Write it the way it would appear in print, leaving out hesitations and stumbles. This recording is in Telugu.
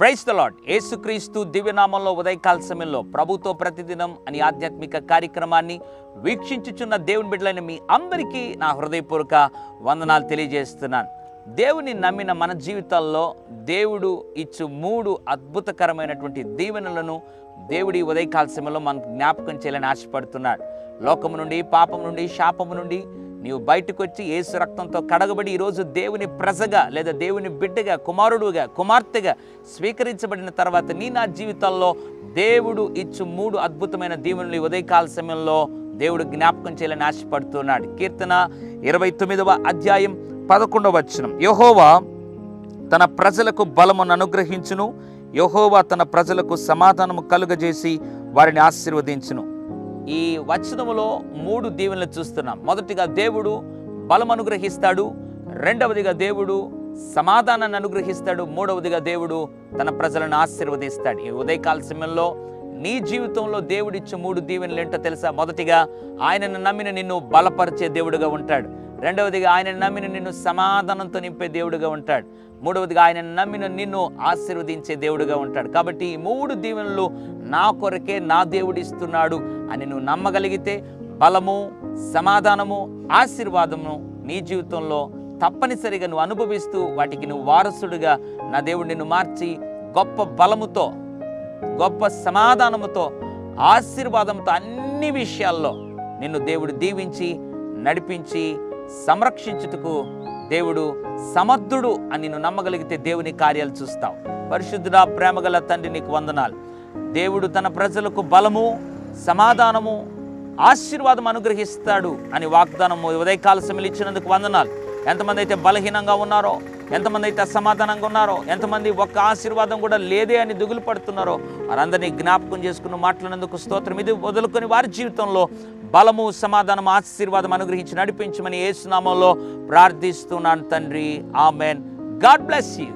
Praise the lord. యేసుక్రీస్తు దివ్యనామంలో ఉదయకాల సమయంలో ప్రభుతో ప్రతిదినం అని ఆధ్యాత్మిక కార్యక్రమాన్ని వీక్షించుచున్న దేవుని బిడ్డలైన మీ అందరికీ నా హృదయపూర్వక వందనాలు తెలియజేస్తున్నాను. దేవుని నమ్మిన మన జీవితాల్లో దేవుడు ఇచ్చు 3 అద్భుతకరమైనటువంటి దీవెనలను దేవుడి ఉదయకాల సమయంలో మనకు జ్ఞాపకం చేయాలని ఆశపడుతున్నాడు. లోకము నుండి, పాపము నుండి, శాపము నుండి నీవు బయటకు వచ్చి యేసు రక్తంతో కడగబడి ఈరోజు దేవుని ప్రజగా లేదా దేవుని బిడ్డగా, కుమారుడుగా, కుమార్తెగా స్వీకరించబడిన తర్వాత నా జీవితాల్లో దేవుడు ఇచ్చు 3 అద్భుతమైన దీవెనలు ఉదయకాల సమయంలో దేవుడు జ్ఞాపకం చేయాలని ఆశపడుతున్నాడు. కీర్తన 29వ అధ్యాయం 11వ వచనం, యెహోవా తన ప్రజలకు బలమును అనుగ్రహించును, యెహోవా తన ప్రజలకు సమాధానము కలుగజేసి వారిని ఆశీర్వదించును. ఈ వచనములో 3 దీవెనలు చూస్తున్నాం. మొదటిగా దేవుడు బలం అనుగ్రహిస్తాడు, రెండవదిగా దేవుడు సమాధానాన్ని అనుగ్రహిస్తాడు, మూడవదిగా దేవుడు తన ప్రజలను ఆశీర్వదిస్తాడు. ఈ ఉదయకాల సమయంలో నీ జీవితంలో దేవుడిచ్చే 3 దీవెనలు ఏంటో తెలుసా? మొదటిగా ఆయనను నమ్మిన నిన్ను బలపరిచే దేవుడుగా ఉంటాడు, రెండవదిగా ఆయనను నమ్మిన నిన్ను సమాధానంతో నింపే దేవుడుగా ఉంటాడు, మూడవదిగా ఆయనను నమ్మిన నిన్ను ఆశీర్వదించే దేవుడుగా ఉంటాడు. కాబట్టి ఈ 3 దీవెనలు నా కొరకే నా దేవుడు ఇస్తున్నాడు అని నువ్వు నమ్మగలిగితే బలము, సమాధానము, ఆశీర్వాదము నీ జీవితంలో తప్పనిసరిగా నువ్వు అనుభవిస్తూ వాటికి నువ్వు వారసుడుగా నా దేవుడు నిన్ను మార్చి గొప్ప బలముతో, గొప్ప సమాధానముతో, ఆశీర్వాదంతో అన్ని విషయాల్లో నిన్ను దేవుడు దీవించి నడిపించి సంరక్షించుటకు దేవుడు సమర్థుడు అని నువ్వు నమ్మగలిగితే దేవుని కార్యాలు చూస్తావు. పరిశుద్ధుడా, ప్రేమగల తండ్రి, నీకు వందనాలు. దేవుడు తన ప్రజలకు బలము, సమాధానము, ఆశీర్వాదం అనుగ్రహిస్తాడు అని వాగ్దానము ఉదయకాల సమయంలో ఇచ్చినందుకు వందనాలు. ఎంతమంది అయితే బలహీనంగా ఉన్నారో, ఎంతమంది అయితే అసమాధానంగా ఉన్నారో, ఎంతమంది ఒక్క ఆశీర్వాదం కూడా లేదే అని దిగులు పడుతున్నారో వారందరినీ జ్ఞాపకం చేసుకుని మాట్లాడినందుకు స్తోత్రం. ఇది వదులుకొని వారి జీవితంలో బలము, సమాధానం, ఆశీర్వాదం అనుగ్రహించి నడిపించమని యేసు నామములో ప్రార్థిస్తున్నాను తండ్రి. ఆమెన్. God bless you.